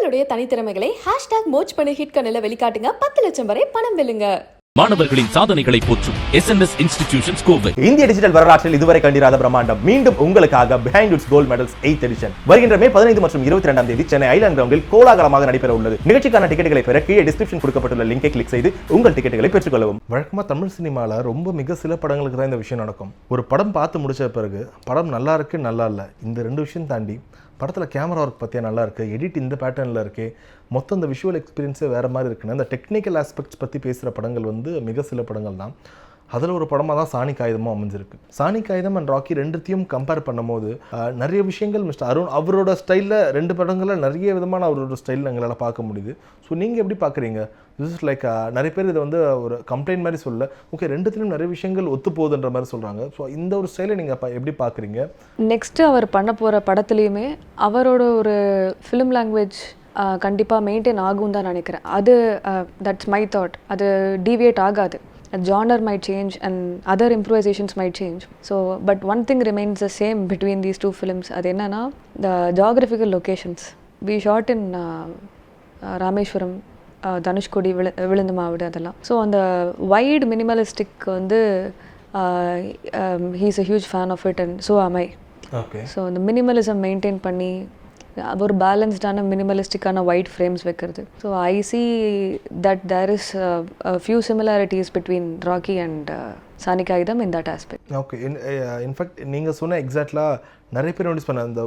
உங்களுடைய தனித்திறமைகளை #மோச் பண்ணி ஹிட் கனல வெளிக்காட்டுங்க. 10 லட்சம் வரை பணம் வெல்லுங்க. மாணவர்களின் சாதனைகளை போற்றும் SNS Institutions கோவை. இந்திய டிஜிட்டல் வரலாற்றில் இதுவரை கண்டிராத பிரம்மாண்டம் மீண்டும் உங்களுக்காக Behindwoods gold medals 8th edition வருகின்ற மே 15 மற்றும் 22ஆம் தேதி சென்னை ஐலாண்ட் கிரவுண்டில் கோலாகலமாக நடைபெற உள்ளது. நிகழ்ச்சிக்கான டிக்கெட்டுகளை பெற கீழே டிஸ்கிரிப்ஷன் கொடுக்கப்பட்டுள்ள லிங்கை கிளிக் செய்து உங்கள் டிக்கெட்டுகளை பெற்றுக்கொள்ளவும். வழக்கமா தமிழ் சினிமால ரொம்ப மிக சில படங்களுக்கு தான் இந்த விஷயம் நடக்கும். ஒரு படம் பார்த்து முடிச்ச பிறகு படம் நல்லா இருக்கு நல்லா இல்லை இந்த ரெண்டு விஷயம் தாண்டி படத்தில் கேமரா ஒர்க் பற்றியா நல்லா இருக்குது, எடிட் இந்த பேட்டர்னில் இருக்கே, மொத்தம் இந்த விஷுவல் எக்ஸ்பீரியன்ஸே வேறு மாதிரி இருக்குன்னு அந்த டெக்னிக்கல் ஆஸ்பெக்ட்ஸ் பற்றி பேசுகிற படங்கள் வந்து மிக சில படங்கள் தான். அதில் ஒரு படமாக தான் சாணி காகிதமும் அமைஞ்சிருக்கு. சாணி காகிதம் அண்ட் ராக்கி ரெண்டுத்தையும் கம்பேர் பண்ணும்போது நிறைய விஷயங்கள் மிஸ்டர் அருண் அவரோட ஸ்டைலில் ரெண்டு படங்களில் நிறைய விதமான அவரோட ஸ்டைலில் எங்களால் பார்க்க முடியுது. ஸோ நீங்கள் எப்படி பார்க்குறீங்க? திஸ் இஸ் லைக் நிறைய பேர் இதை வந்து ஒரு கம்ப்ளைண்ட் மாதிரி சொல்ல, ஓகே ரெண்டுத்திலும் நிறைய விஷயங்கள் ஒத்து போகுதுன்ற மாதிரி சொல்கிறாங்க. ஸோ இந்த ஒரு ஸ்டைலை நீங்கள் எப்படி பார்க்குறீங்க? நெக்ஸ்ட்டு அவர் பண்ண போகிற படத்துலேயுமே அவரோட ஒரு ஃபிலிம் லாங்குவேஜ் கண்டிப்பாக மெயின்டைன் ஆகும் தான் நினைக்கிறேன். அது தட்ஸ் மை தாட். அது டீவியேட் ஆகாது. Genre might change and other improvisations might change. So, but one thing remains the same between these two films. அது என்னன்னா the geographical locations. We shot in Rameswaram, Dhanushkodi, விழுந்து மாவடு அதெல்லாம். ஸோ அந்த வைட் மினிமலிஸ்டிக் வந்து he is a huge fan of it and so am I. Okay. So அந்த minimalism maintain பண்ணி ஒரு பேலன்ஸ்டான மினிமலிஸ்டிக்கான ஒயிட் ஃப்ரேம்ஸ் வைக்கிறது. So I see that there is few similarities between Rocky and Saani Kaayidham in that aspect. Okay. In fact நீங்கள் சொன்ன எக்ஸாக்ட்லாக நிறைய பேர் நோட்டீஸ் பண்ண அந்த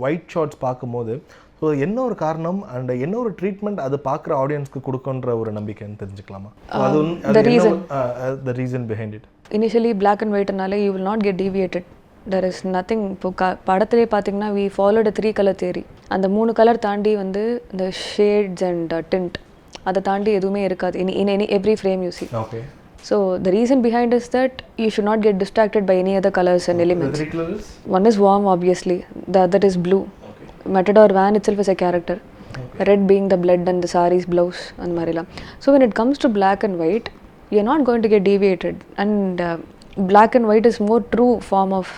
ஒயிட் ஷார்ட்ஸ் பார்க்கும்போது ஸோ என்ன ஒரு காரணம் அண்ட் என்ன ஒரு ட்ரீட்மெண்ட் அது பார்க்குற ஆடியன்ஸ்க்கு கொடுக்குன்ற ஒரு நம்பிக்கைன்னு தெரிஞ்சுக்கலாமா? The reason behind it. Initially black and white னால you will not get deviated. There is nothing. இப்போ படத்திலே பார்த்தீங்கன்னா we followed a 3 color theory. அந்த 3 கலர் தாண்டி வந்து இந்த ஷேட்ஸ் அண்ட் டிண்ட் அதை தாண்டி எதுவுமே இருக்காது in any every frame you see. Okay. So the reason behind is that you should not get distracted by any other colors and elements. The 3 colors? One is warm obviously. The other is blue. Okay. Matador van itself is a character. Okay. Red being the blood and the sari's blouse and marila. So when it comes to black and white, you're not going to get deviated and black and white is more true form of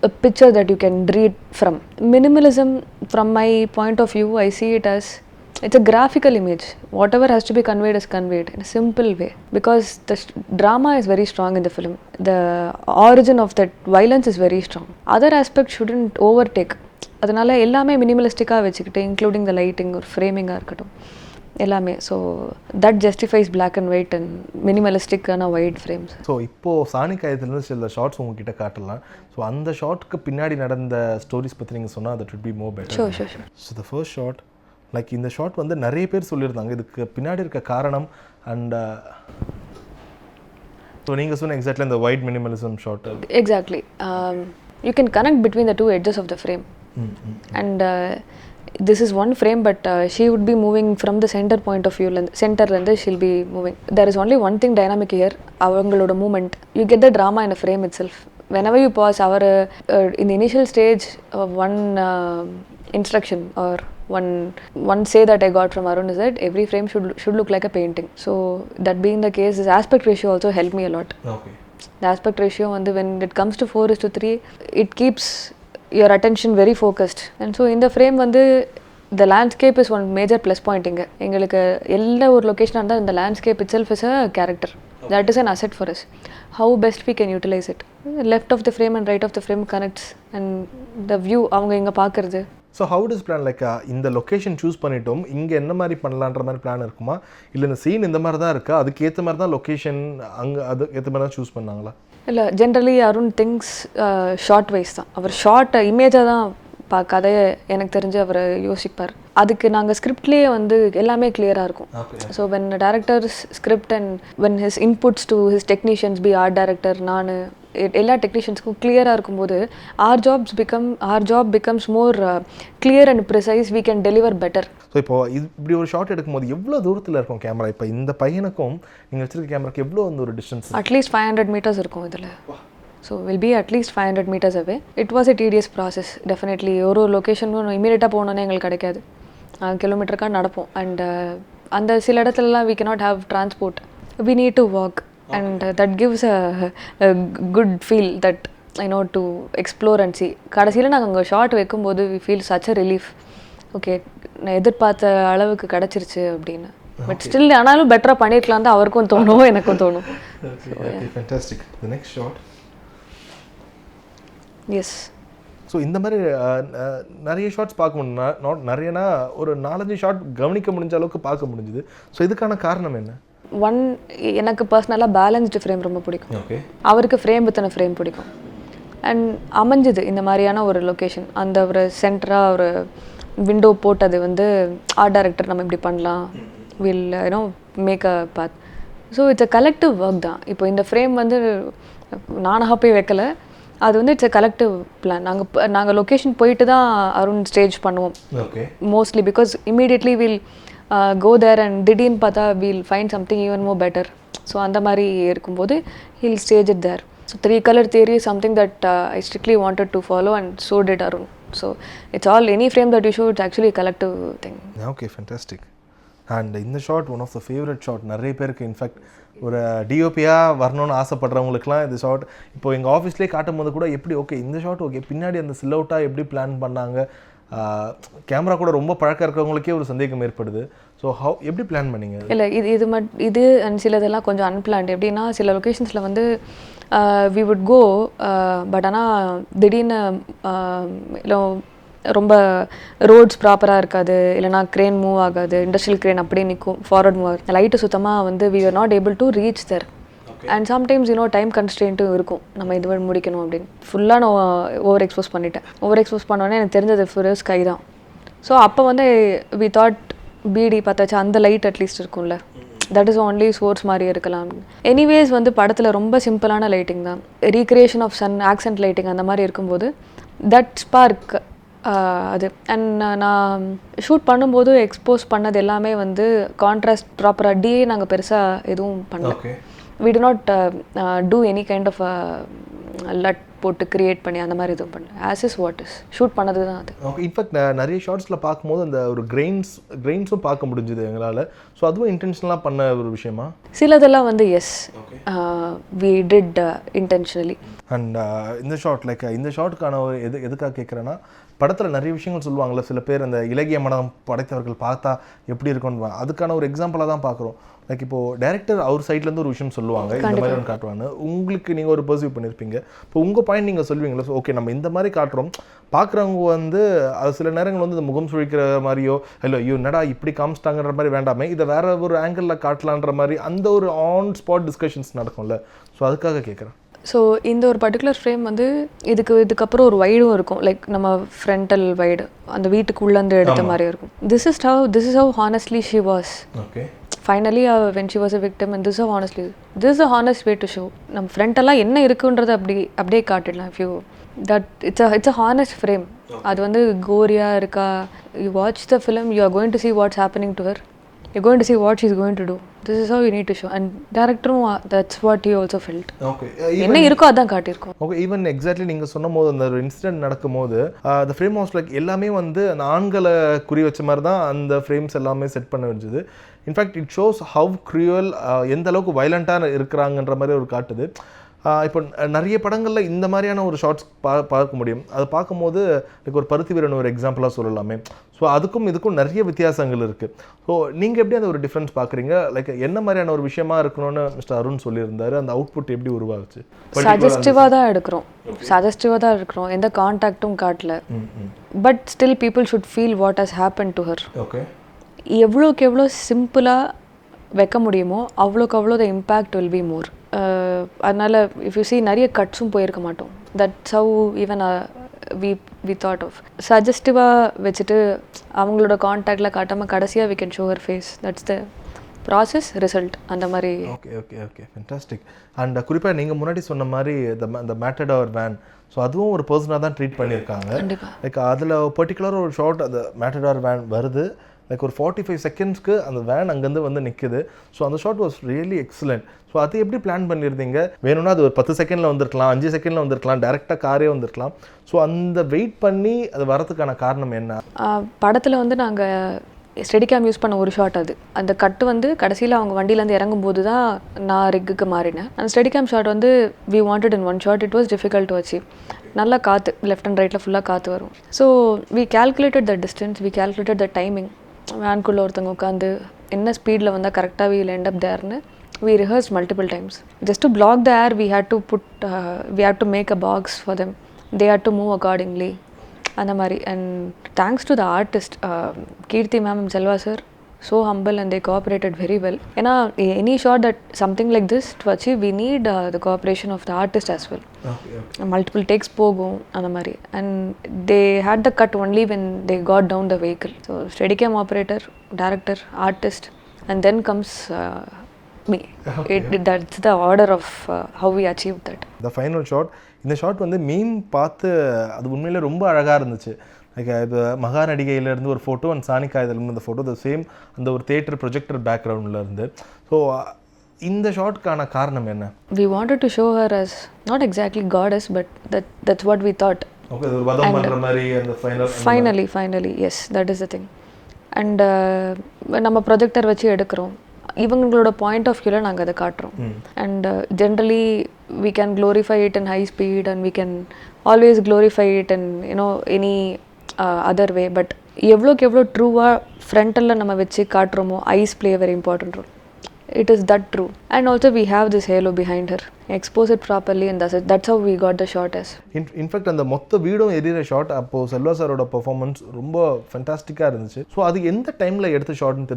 a picture that you can read from. Minimalism, from my point of view, I see it as it's a graphical image. Whatever has to be conveyed is conveyed in a simple way because the drama is very strong in the film. The origin of that violence is very strong. Other aspects shouldn't overtake. அதனால எல்லாமே மினிமலிஸ்டிக்காக வச்சுக்கிட்டு including the lighting ஒரு ஃப்ரேமிங்காக இருக்கட்டும் எல்லாமே. So that justifies black and white and மினிமலிஸ்டிக்கான white frames. So இப்போது சாணி காயத்துலேருந்து சில ஷார்ட்ஸ் உங்ககிட்ட காட்டலாம். ஸோ அந்த ஷார்ட்க்கு பின்னாடி நடந்த ஸ்டோரிஸ் பற்றி நீங்கள் சொன்னால் that would be more better. Sure. So the first short like இந்த ஷார்ட் வந்து நிறைய பேர் சொல்லியிருந்தாங்க இதுக்கு பின்னாடி இருக்க காரணம் அண்ட் ஸோ நீங்கள் சொன்ன எக்ஸாக்ட்லி இந்த white minimalism short. Exactly. You can connect between the 2 edges of the frame. And this is one frame but she would be moving from the center point of view. Center and she'll be moving. There is only one thing dynamic here, avangaloda movement. You get the drama in a frame itself. Whenever you pause our in the initial stage one instruction or one say that I got from Arun is that every frame should look like a painting. So that being the case, this aspect ratio also helped me a lot. Okay. The aspect ratio when it comes to 4:3 it keeps your attention very focused. And so in the frame வந்து the landscape is one major plus point. இங்கே எங்களுக்கு எல்லா ஒரு லொக்கேஷனாக இருந்தால் இந்த landscape itself is a character. That is an asset for us. How best we can utilize it. Left of the frame and right of the frame connects and the view அவங்க இங்கே பார்க்குறது. So how does plan like இந்த location choose பண்ணிட்டோம் இங்கே என்ன மாதிரி பண்ணலான்ற மாதிரி plan இருக்குமா இல்லை இந்த சீன் இந்த மாதிரி தான் இருக்கா அதுக்கு ஏற்ற மாதிரி தான் லொக்கேஷன் அங்கே அதுக்கு ஏற்ற மாதிரி தான் சூஸ் பண்ணாங்களா? இல்லை generally Arun things shot wise தான். அவர் ஷார்ட் இமேஜாக தான் கதையை எனக்கு தெரிஞ்சு அவர் யோசிப்பார். அதுக்கு நாங்கள் ஸ்கிரிப்ட்லேயே வந்து எல்லாமே கிளியராக இருக்கும். So when director's script and when his inputs to his technicians be art director நான் எல்லா டெக்னீஷியன்ஸ்க்கும் கிளியராக இருக்கும்போது our job becomes more clear and precise. We can deliver better. So இப்போ இப்படி ஒரு ஷார்ட் எடுக்கும்போது எவ்வளோ தூரத்தில் இருக்கும் கேமரா? இப்போ இந்த பையனுக்கும் நீங்கள் வச்சிருக்க கேமராக்கு எவ்வளோ வந்து ஒரு டிஸ்டன்ஸ்? அட்லீஸ்ட் 500 meters இருக்கும் இதில். So will be at least 500 meters away. It was a tedious process definitely. ஒரு லொக்கேஷனும் இமீடியட்டாக போகணுன்னே எங்களுக்கு கிடைக்காது. கிலோமீட்டருக்காக நடப்போம் அண்ட் அந்த சில இடத்துலலாம் we cannot have transport. We need to walk. And that gives a good feel that I know to explore and see. கடைசியில் நாங்கள் அங்கே ஷார்ட் வைக்கும்போது we feel such a relief. Okay, நான் எதிர்பார்த்த அளவுக்கு கிடச்சிருச்சு அப்படின்னு. பட் ஸ்டில் ஆனாலும் பெட்டராக பண்ணியிருக்கலாம் தான் அவருக்கும் தோணும், எனக்கும் தோணும். Fantastic. The next shot. Yes. So இந்த மாதிரி நிறைய ஷார்ட்ஸ் பார்க்க முடியும். நாட் நிறையனா ஒரு 4-5 ஷார்ட் கவனிக்க முடிஞ்ச அளவுக்கு பார்க்க முடிஞ்சுது. ஸோ இதுக்கான காரணம் என்ன? ஒன், எனக்கு பர்சனலாக பேலன்ஸ்டு ஃப்ரேம் ரொம்ப பிடிக்கும். ஓகே. அவருக்கு ஃப்ரேம் வித்தன ஃப்ரேம் பிடிக்கும். அண்ட் அமைஞ்சுது இந்த மாதிரியான ஒரு லொக்கேஷன். அந்த ஒரு சென்டராக ஒரு விண்டோ போட்டது வந்து ஆர்ட் டைரக்டர் நம்ம இப்படி பண்ணலாம், will you know make a path. So it's a collective work தான். இப்போ இந்த ஃப்ரேம் வந்து நானாக போய் வைக்கல, அது வந்து இட்ஸ் அ கலெக்டிவ் பிளான். நாங்கள் லொக்கேஷன் போயிட்டு தான் அருண் ஸ்டேஜ் பண்ணுவோம் mostly. Because immediately will go there and திடீர்னு பார்த்தா we'll find something even more better. So அந்த மாதிரி இருக்கும்போது he'll stage it there. So 3 color theory is something that I strictly wanted to follow and so did Arun. So it's all, any frame that you show, it's actually a collective thing. Okay, fantastic. And in the shot, one of the favorite shot நிறைய பேருக்கு in fact ஒரு டிஓபியாக வரணும்னு ஆசைப்படுறவங்களுக்குலாம் இந்த shot இப்போ எங்கள் ஆஃபீஸ்லேயே காட்டும் போது கூட எப்படி ஓகே இந்த ஷாட் ஓகே பின்னாடி அந்த சில் அவுட்டாக எப்படி பிளான் பண்ணாங்க, கேமரா கூட ரொம்ப பழக்கம் இருக்கிறவங்களுக்கே ஒரு சந்தேகம் ஏற்படுது. ஸோ எப்படி பிளான் பண்ணீங்க? இல்லை இது அண்ட் சிலதெல்லாம் கொஞ்சம் அன்பிளான்ட். எப்படின்னா சில லொக்கேஷன்ஸில் வந்து வி வுட் கோ, பட் ஆனால் திடீர்னு இல்லை ரொம்ப ரோட்ஸ் ப்ராப்பராக இருக்காது, இல்லைனா க்ரேன் மூவ் ஆகாது, இண்டஸ்ட்ரியல் க்ரேன் அப்படியே நிற்கும், ஃபார்வர்ட் மூவ் ஆகும், லைட்டு சுத்தமாக வந்து we are not able to reach there. And sometimes time கன்ஸ்ட்ரெயின்ட்டும் இருக்கும், நம்ம இது முடிக்கணும் அப்படின்னு. ஃபுல்லாக நான் ஓவர் எக்ஸ்போஸ் பண்ணோன்னே எனக்கு தெரிஞ்சது ஃபுரஸ் கை தான். ஸோ அப்போ வந்து வி தாட் பிடி பார்த்தாச்சு அந்த லைட் அட்லீஸ்ட் இருக்கும்ல, தட் இஸ் ஓன்லி சோர்ஸ் மாதிரி இருக்கலாம். எனிவேஸ் வந்து படத்தில் ரொம்ப சிம்பிளான லைட்டிங் தான், recreation of sun, accent lighting அந்த மாதிரி இருக்கும்போது தட் ஸ்பார்க் அது. அண்ட் நான் ஷூட் பண்ணும்போது எக்ஸ்போஸ் பண்ணது எல்லாமே வந்து கான்ட்ராஸ்ட் ப்ராப்பராக டிஏ நாங்கள் பெருசாக எதுவும் பண்ணல. we do not do any kind of லட் போட்டு கிரியேட் பண்ணி அந்த மாதிரி எதுவும் பண்ணல. As is what is shoot பண்ணது தான் அது. ஓகே. இன்ஃபேக்ட் நிறைய ஷார்ட்ஸில் பார்க்கும்போது அந்த ஒரு கிரெயின்ஸும் பார்க்க முடிஞ்சுது எங்களால். ஸோ அதுவும் இன்டென்ஷனலாக பண்ண ஒரு விஷயமா? சிலதெல்லாம் வந்து yes, we did intentionally. And இந்த ஷார்ட் இந்த ஷார்ட்டுக்கான ஒரு எதுக்காக கேட்குறேன்னா, படத்தில் நிறைய விஷயங்கள் சொல்லுவாங்கள்ல, சில பேர் அந்த இலக்கிய மனம் படைத்தவர்கள் பார்த்தா எப்படி இருக்குன்னு, அதுக்கான ஒரு எக்ஸாம்பிளாக தான் பார்க்குறோம். இப்போது டைரக்டர் அவர் சைட்லேருந்து ஒரு விஷயம் சொல்லுவாங்க, இந்த மாதிரி ஒன்று காட்டுவாங்க, உங்களுக்கு நீங்கள் ஒரு பர்சீவ் பண்ணியிருப்பீங்க. இப்போ உங்கள் பாயிண்ட் நீங்கள் சொல்வீங்களா, ஸோ ஓகே நம்ம இந்த மாதிரி காட்டுறோம், பார்க்குறவங்க வந்து அது சில நேரங்கள் வந்து இந்த முகம் சுழிக்கிற மாதிரியோ இல்லை ஐயோ என்னடா இப்படி காமிச்சிட்டாங்கன்ற மாதிரி வேண்டாமே, இதை வேற ஒரு ஆங்கிளில் காட்டலான்ற மாதிரி அந்த ஒரு ஆன் ஸ்பாட் டிஸ்கஷன்ஸ் நடக்கும்ல, ஸோ அதுக்காக கேட்குறேன். ஸோ இந்த ஒரு பர்டிகுலர் ஃப்ரேம் வந்து இதுக்கப்புறம் ஒரு வைடும் இருக்கும், லைக் நம்ம ஃப்ரண்டல் வைடு அந்த வீட்டுக்குள்ளேருந்து எடுத்த மாதிரி இருக்கும். This is how honestly she was. Okay. Finally when she was a victim, and this is a honest way to show. நம்ம ஃப்ரண்டெல்லாம் என்ன இருக்குன்றது அப்படியே காட்டிடலாம். if you that it's a honest frame. அது வந்து கோரியாக இருக்கா, you watch the film, you are going to see what's happening to her, you're going to see what she's going to do. This is how you need to show. And director that's what he also felt. Okay. என்ன இருக்கோ அதான் காட்டியிருக்கோம். Okay. Even exactly நீங்கள் சொன்ன போது அந்த ஒரு incident நடக்கும்போது அந்த ஃப்ரேம் ஹவுஸ் எல்லாமே வந்து அந்த ஆண்களை குறி வச்ச மாதிரி தான் அந்த ஃப்ரேம்ஸ் எல்லாமே செட் பண்ண வச்சுது. In fact it shows how cruel, எந்த அளவுக்கு வைலண்ட்டாக இருக்கிறாங்கன்ற மாதிரி ஒரு காட்டுது. இப்போ நிறைய படங்களில் இந்த மாதிரியான ஒரு ஷார்ட்ஸ் பார்க்க முடியும். அதை பார்க்கும்போது ஒரு பருத்தி வீரன் ஒரு எக்ஸாம்பிளாக சொல்லலாமே. ஸோ அதுக்கும் இதுக்கும் நிறைய வித்தியாசங்கள் இருக்குது. ஸோ நீங்கள் எப்படி அந்த ஒரு டிஃப்ரென்ஸ் பார்க்குறீங்க? என்ன மாதிரியான ஒரு விஷயமா இருக்கணும்னு மிஸ்டர் அருண் சொல்லியிருந்தாரு, அந்த அவுட்புட் எப்படி உருவாச்சு? சஜஸ்டிவாக தான் இருக்கிறோம், எந்த கான்டாக்டும் காட்டல. But still people should feel what has happened to her. Okay. எவ்வளோக்கு எவ்வளோ சிம்பிளாக வைக்க முடியுமோ அவ்வளோக்கு the impact will be more. அதனால் இஃப் யூ சி நிறைய கட்ஸும் போயிருக்க மாட்டோம். That's how even we thought of சஜஸ்டிவாக வச்சுட்டு அவங்களோட கான்டாக்டில் காட்டாமல் கடைசியாக we can show her face. That's the process result அந்த மாதிரி. Okay fantastic. அண்ட் குறிப்பாக நீங்கள் முன்னாடி சொன்ன மாதிரி இந்த மேட்டடார் வேன், ஸோ அதுவும் ஒரு பர்சனாக தான் ட்ரீட் பண்ணியிருக்காங்க. அதில் பர்டிகுலராக ஒரு ஷார்ட் அந்த மேட்டடார் வேன் வருது, ஒரு 45 செகண்ட்ஸ்க்கு அந்த வேன் அங்கேருந்து வந்து நிற்குது. ஸோ அந்த shot was really excellent. So அதை எப்படி பிளான் பண்ணியிருந்தீங்க? வேணும்னா அது ஒரு 10 செகண்டில் வந்திருக்கலாம், 5 செகண்டில் வந்திருக்கலாம், டேரெக்டாக காரே வந்திருக்கலாம். ஸோ அந்த வெயிட் பண்ணி அது வரதுக்கான காரணம் என்ன? படத்தில் வந்து நாங்கள் ஸ்டெடிகேம் யூஸ் பண்ண ஒரு ஷாட் அது. அந்த கட்டு வந்து கடைசியில் அவங்க வண்டியிலேருந்து இறங்கும்போது தான் நான் ரிக்குக்கு மாறினேன். அந்த ஸ்டெடிகேம் ஷாட் வந்து we wanted in one shot. It was difficult to achieve. நல்லா காற்று லெஃப்ட் அண்ட் ரைட்டில் ஃபுல்லாக காற்று வரும். So we calculated the distance, we calculated the timing. வேன்குள்ளே ஒருத்தவங்க உட்காந்து என்ன ஸ்பீடில் வந்தால் கரெக்டாக வில் எண்ட் அப் தேர்னு we rehearsed multiple times. Just to block the air, we had to make a box for them. They had to move accordingly. And thanks to the artist, Keerthy ma'am and Selva sir, so humble and they cooperated very well. Any shot that something like this to achieve, we need the cooperation of the artist as well. Okay. Multiple takes pogum and they had the cut only when they got down the vehicle. So steadicam operator, director, artist, and then comes me. Okay. That's the order of how we achieved that. The final shot, இந்த shot வந்து மீன் பார்த்து அது உண்மையிலே ரொம்ப அழகாக இருந்துச்சு. Like இப்போ மகாநடிகையிலேருந்து ஒரு ஃபோட்டோ அண்ட் சாணி காய்தலம் அந்த ஃபோட்டோ த சேம் அந்த ஒரு தியேட்டர் ப்ரொஜெக்டர் பேக்ரவுண்டில் இருந்து. ஸோ இந்த ஷாட்க்கான காரணம் என்ன? We wanted to show her as not exactly goddess, but that's what we thought. Okay, ஒரு வதம் பண்ற மாதிரி அந்த finally yes, that is the thing. And நம்ம ப்ரொஜெக்டர் வச்சு எடுக்கிறோம். இவங்களோட பாயிண்ட் ஆஃப் வியூவில் நாங்கள் அதை காட்டுறோம். And generally we can glorify it in high speed and we can always glorify it in any other way, but எவ்வளோ ட்ரூவாக ஃப்ரண்டலில் நம்ம வச்சு காட்டுறோமோ ice play a very important role. It is that true. And also we have this halo behind her. Expose it properly and that's how we got the shot as. In fact அந்த மொத்த வீடும் எரியிற shot அப்போ செல்வா சாரோட performance ரொம்ப ஃபேண்டாஸ்டிக்காக இருந்துச்சு. So அது எந்த டைமில் எடுத்த ஷாட்னு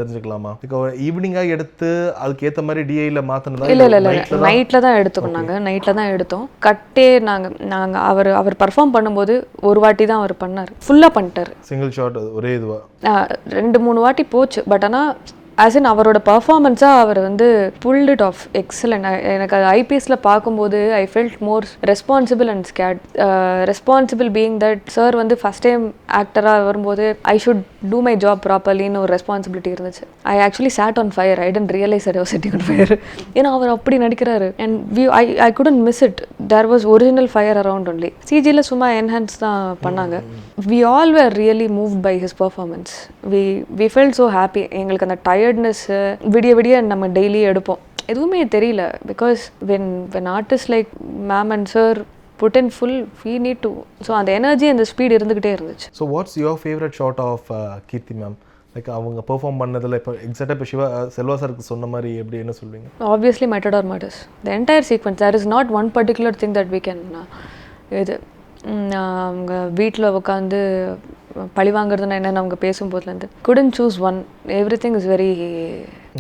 தெரிஞ்சுக்கலாமா? இப்போ ஈவினிங்காக எடுத்து அதுக்கு ஏற்ற மாதிரி டிஐயில் மாற்றினதா? இல்லை நைட்டில் தான் எடுத்துக்கோங்க. நைட்டில் தான் எடுத்தோம். கட்டே நாங்கள் அவர் பர்ஃபார்ம் பண்ணும்போது ஒரு வாட்டி தான் அவர் பண்ணார். ஃபுல்லாக பண்ணிட்டார். சிங்கிள் ஷாட் ஒரே இதுவா? 2-3 வாட்டி போச்சு. பட் ஆனால் ஆஸ் இன் அவரோட பர்ஃபார்மன்ஸாக அவர் வந்து புல்ட் இட் ஆஃப் எக்ஸலண்ட். எனக்கு அது ஐபிஎஸ்ல பார்க்கும்போது I felt more responsible and scared. Responsible being that sir வந்து ஃபஸ்ட் டைம் ஆக்டராக வரும்போது I should do my job ப்ராப்பர்லின்னு ஒரு ரெஸ்பான்சிபிலிட்டி இருந்துச்சு. I actually sat on fire. I didn't realise I was sitting on fire. ஏன்னா அவர் அப்படி நடிக்கிறாரு. And I couldn't miss it. There was original fire around only. சிஜியில் சும்மா என்ஹான்ஸ் தான் பண்ணாங்க. We all were really moved by his performance. We felt so happy. எங்களுக்கு அந்த டயர்ட்னஸ் விடிய நம்ம டெய்லி எடுப்போம். எதுவுமே தெரியல. Because when artist like ma'am and sir put in full, we need to. So அந்த எனர்ஜி அந்த ஸ்பீட் இருந்துகிட்டே இருந்துச்சு. So what's your favorite shot of Keerthy ma'am? Like அவங்க பெர்ஃபார்ம் பண்ணதில் இப்போ எக்ஸாக்டாக இப்போ செல்வா சாருக்கு சொன்ன மாதிரி எப்படி என்ன சொல்வீங்க? Obviously Matador Murders. The entire sequence. There is not one particular thing that we can இது அவங்க வீட்டில் உட்காந்து பழி வாங்குறதுன்னா என்னென்னு அவங்க பேசும்போதுலேருந்து couldn't choose one. Everything is very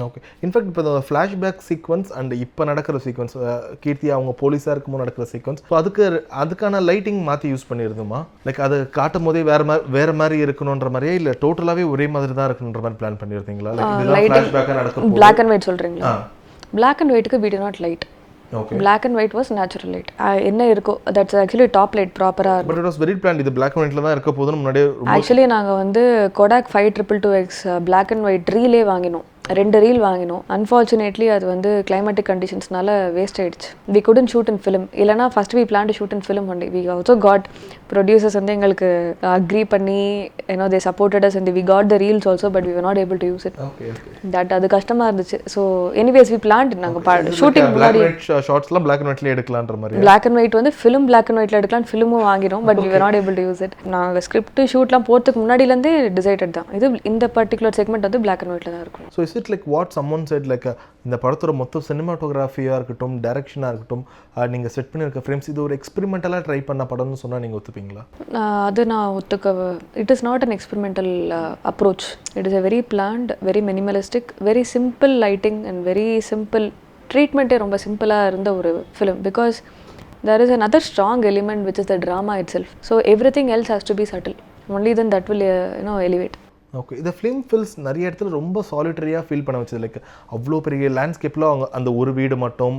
okay. In fact இப்போ இந்த ஃப்ளாஷ்பேக் சீக்வன்ஸ் அண்ட் இப்போ நடக்கிற சீக்வன்ஸ் கீர்த்தி அவங்க போலீஸாக இருக்கும்போது நடக்கிற சீக்வன்ஸ், ஸோ அதுக்கான லைட்டிங் மாற்றி யூஸ் பண்ணியிருந்தோமா? லைக் அது காட்டும் போதே வேற மாதிரி இருக்கணுன்ற மாதிரியே இல்லை டோட்டலாகவே ஒரே மாதிரி தான் இருக்கணுன்ற மாதிரி பிளான் பண்ணியிருந்தீங்களா? லைக் ஃப்ளாஷ்பேக்காக நடக்கும் பிளாக் அண்ட் ஒயிட் சொல்கிறீங்களா? பிளாக் அண்ட் ஒயிட்டுக்கு we did not light. Okay. Black and white was natural light. என்ன இருக்கோ that's actually top light ப்ராப்பரா. But it was very planned. இது black and whiteல தான் இருக்க போதுன்னு முன்னாடியே actually நாங்க வந்து Kodak 5222X black and white ரீலே வாங்கினோம். 2 ரீல் வாங்கினோம். அன்ஃபார்ச்சுனேட்லி அது வந்து கிளைமேட்டிக் கண்டிஷன்ஸ்னால வேஸ்ட் ஆயிடுச்சு. We couldn't shoot in film. இல்லைனா first we plan to shoot in film only. We also got producers வந்து எங்களுக்கு அக்ரி பண்ணி they supported us and we got the reels also but we were not able to use it. That அது கஷ்டமாக இருந்துச்சு. So anyways we planned நாங்கள் shooting முன்னாடி ஷார்ட்ஸ்லாம் black and ஒயிட்ல எடுக்கலான்ற மாதிரி. பிளாக் அண்ட் ஒயிட் வந்து ஃபிலிம் பிளாக் அண்ட் ஒயிட்ல எடுக்கலாம் ஃபிலிமும் வாங்கினோம். But we were not able to use it. நாங்கள் ஸ்கிரிப்ட் ஷூட்லாம் போகிறதுக்கு முன்னாடியிலேருந்தே டிசைடட் தான் இது இந்த பர்டிகுலர் செக்மெண்ட் வந்து பிளாக் அண்ட் ஒயிட்ல தான் இருக்கும். So is it like what someone said like இந்த படத்தோட மொத்த சினிமாட்டோகிராஃபியாக இருக்கட்டும் டைரக்ஷனாக இருக்கட்டும் நீங்கள் செட் பண்ணியிருக்க ஃப்ரேம்ஸ் இது ஒரு எக்ஸ்பெரிமெண்டலாக ட்ரை பண்ண படம்னு சொன்னால் நீங்கள் ஒத்துப்பீங்களா? அது நான் ஒத்துக்க. It is not an experimental approach. It is a very planned, very minimalistic, very simple lighting and very simple ட்ரீட்மெண்ட்டே ரொம்ப சிம்பிளாக இருந்த ஒரு film. Because there is another strong element which is the drama itself. So everything else has to be subtle. Only then that will elevate. Okay. இந்த film fils நிறைய இடத்துல ரொம்ப சாலிட்டரியாக feel பண்ண வச்சது. லைக் அவ்வளோ பெரிய லேண்ட்ஸ்கேப்பில் அவங்க அந்த ஒரு வீடு மட்டும்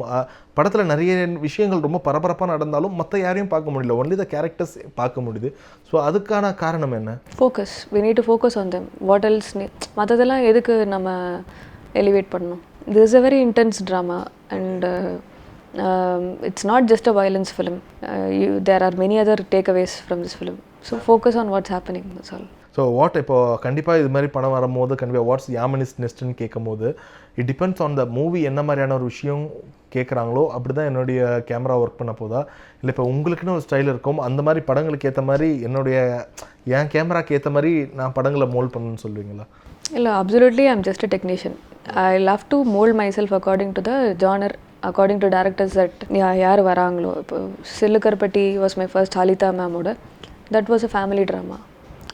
படத்தில் நிறைய விஷயங்கள் ரொம்ப பரபரப்பாக நடந்தாலும் மற்ற யாரையும் பார்க்க முடியல. ஒன்லி த கேரக்டர்ஸ் பார்க்க முடியுது. ஸோ அதுக்கான காரணம் என்ன? Focus. we need to focus on them. what else மற்றதெல்லாம் எதுக்கு நம்ம எலிவேட் பண்ணணும்? this is a very intense drama and it's not just a violence film. There are many other takeaways from this film. So focus on what's happening, that's all. So so what இப்போ கண்டிப்பாக இது மாதிரி படம் வரும்போது கண்டிப்பாக watts Yamini's நெஸ்ட்னு கேட்கும்போது it depends on the movie என்ன மாதிரியான ஒரு விஷயம் கேட்குறாங்களோ அப்படி தான் என்னுடைய கேமரா ஒர்க் பண்ண போதா இல்லை இப்போ உங்களுக்குன்னு ஒரு ஸ்டைல் இருக்கும் அந்த மாதிரி படங்களுக்கு ஏற்ற மாதிரி என் கேமராக்கு ஏற்ற மாதிரி நான் படங்களை மோல்ட் பண்ணணும்னு சொல்லுவீங்களா? இல்லை, absolutely I am just a technician. I love to mould myself according to the genre, according to directors that யார் வராங்களோ. இப்போ Sillukarupatti was my first Halitha மேமோட, that was a family drama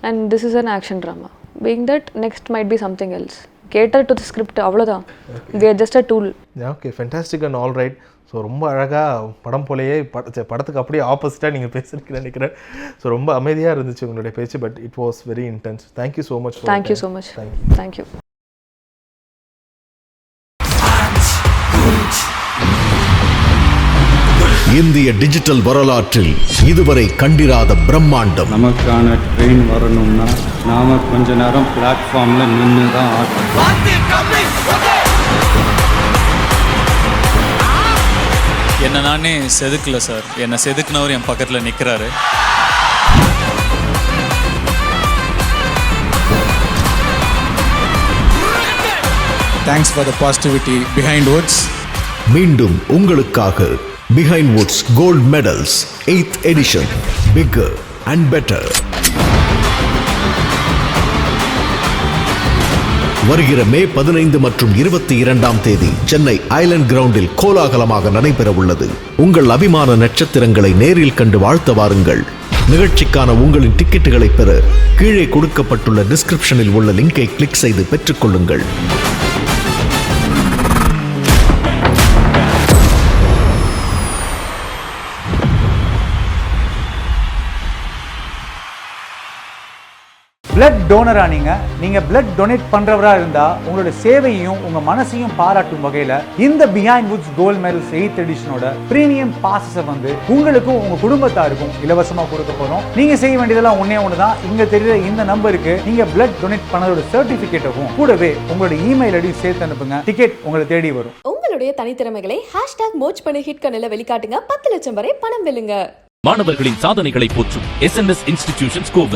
and this is an action drama. Being that next might be something else. Cater to the script, அவ்வளோதான். We are just a tool. Okay, fantastic and all right. So ரொம்ப அழகாக படம் போலேயே படத்துக்கு அப்படியே ஆப்போசிட்டாக நீங்கள் பேசுறதுக்கு நினைக்கிறேன். ஸோ ரொம்ப அமைதியாக இருந்துச்சு உங்களுடைய பேச்சு, but it was very intense. Thank you so much. Thank you so much. Thank you. இந்திய டிஜிட்டல் வரலாற்றில் இதுவரை கண்டிராத பிரம்மாண்டம். நமக்கான ட்ரெயின் வரணும்னா நாம கொஞ்ச நேரம் பிளாட்ஃபார்ம்ல நின்று தான் என்ன நானே செதுக்கல சார், என்னை செதுக்குனவர் என் பக்கத்தில் நிற்கிறாரு. Thanks for the positivity. Behindwoods மீண்டும் உங்களுக்காக Behindwoods Gold Medals 8th edition, bigger and better. வருகிற மே 15 மற்றும் 22ஆம் தேதி சென்னை ஐலண்ட் கிரவுண்டில் கோலாகலமாக நடைபெற உள்ளது. உங்கள் அபிமான நட்சத்திரங்களை நேரில் கண்டு வாழ்த்த வாருங்கள். நிகழ்ச்சிக்கான உங்களின் டிக்கெட்டுகளை பெற கீழே கொடுக்கப்பட்டுள்ள டிஸ்கிரிப்ஷனில் உள்ள லிங்கை கிளிக் செய்து பெற்றுக்கொள்ளுங்கள். பிளட் டோனரா நீங்க பிளட் டொனேட் பண்றவரா இருந்தா உங்களோட சேவையையும் உங்க மனசையும் பாராட்டும் வகையில இந்த Behindwoods Gold Medals 8th editionோட பிரீமியம் பாஸஸை வந்து உங்களுக்கும் உங்க குடும்பத்தாருக்கும் இலவசமா கொடுக்க போறோம். நீங்க செய்ய வேண்டியதெல்லாம் ஒண்ணு தான். இங்க தெரியுற இந்த நம்பருக்கு நீங்க பிளட் டொனேட் பண்ணதோட சர்டிபிகேட்டும் கூடவே உங்களோட இமெயில் ஐடி சேர்த்து அனுப்புங்க. டிக்கெட் உங்களை தேடி வரும். உங்களுடைய தனித்திறமைகளை #மோச் பண்ணி ஹிட் கண்ணில் வெளிக்காட்டுங்க. 10 லட்சம் வரை பணம் வெல்லுங்க. மாணவர்களின் சாதனைகளை போற்றும் SNS Institutions கோவை.